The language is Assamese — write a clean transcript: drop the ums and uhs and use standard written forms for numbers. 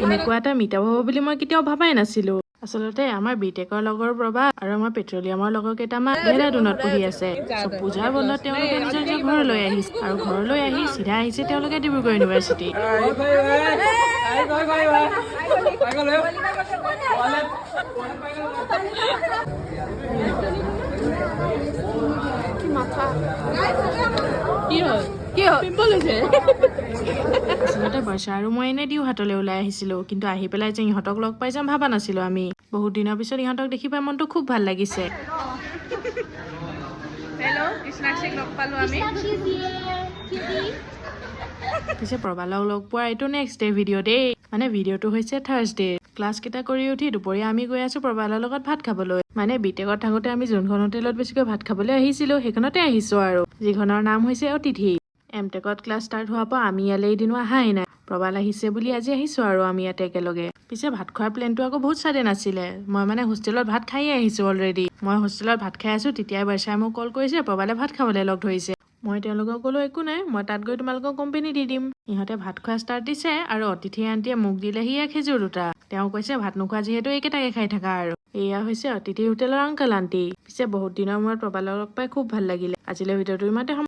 এনেকুৱা এটা মিটাব হ'ব বুলি মই কেতিয়াও ভাবাই নাছিলো। আচলতে আমাৰ বিটেকৰ লগৰ প্ৰভা আৰু আমাৰ পেট্ৰলিয়ামৰ লগৰ কেইটামান দেহৰাদুনত পঢ়ি আছে। চব পূজাৰ বন্ধত তেওঁলোকে নিজৰ নিজৰ ঘৰলৈ আহিছে আৰু ঘৰলৈ আহি চিধা আহিছে তেওঁলোকে ডিব্ৰুগড় ইউনিভাৰ্চিটি। আচলতে বৰ্ষা আৰু মই এনে দিও হাতলৈ ওলাই আহিছিলো, কিন্তু আহি পেলাই যে ইহঁতক লগ পাই যাম ভাবা নাছিলো আমি। বহুত দিনৰ পিছত ইহঁতক দেখি পাই মনটো খুব ভাল লাগিছে। পিছে প্ৰবালক লগ পোৱাৰ এইটো নেক্সট ডে ভিডিঅ' দেই, মানে ভিডিঅ'টো হৈছে থাৰ্ছডে। ক্লাছ কেইটা কৰি উঠি দুপৰীয়া আমি গৈ আছো প্ৰবালৰ লগত ভাত খাবলৈ। মানে বিটেকত থাকোতে আমি যোনখন হোটেলত বেছিকৈ ভাত খাবলৈ আহিছিলো সেইখনতে আহিছো আৰু, যিখনৰ নাম হৈছে অতিথি। এমটেকত ক্লাছ ষ্টাৰ্ট হোৱাৰ পৰা আমি ইয়ালৈ এদিনো অহাই নাই। প্ৰবাল আহিছে বুলি আজি আহিছো আৰু আমি ইয়াতে একেলগে। পিছে ভাত খোৱাৰ প্লেনটো আকৌ বহুত ছাডেন আছিলে। মই মানে হোষ্টেলত ভাত খাইয়ে আহিছো অলৰেডি। মই হোষ্টেলত ভাত খাই আছো তেতিয়াই বৰ্ষাই মোক কল কৰিছে, প্ৰবালে ভাত খাবলৈ লগ ধৰিছে। মই তেওঁলোকক ক'লো একো নাই, মই তাত গৈ তোমালোকক কোম্পানী দি দিম। ইহঁতে ভাত খোৱা ষ্টাৰ্ট দিছে আৰু অতিথি আন্টিয়ে মোক দিলেহি খেজুৰ দুটা। তেওঁ কৈছে ভাত নোখোৱা যিহেতু এইকেইটাকে খাই থাকা আৰু। এয়া হৈছে অতিথি হোটেলৰ আংকাল আন্টি। পিছে বহুত দিনৰ মূৰত প্ৰবালক লগ পাই খুব ভাল লাগিলে। আজিলৈ ভিডিঅ'টো ইমানতে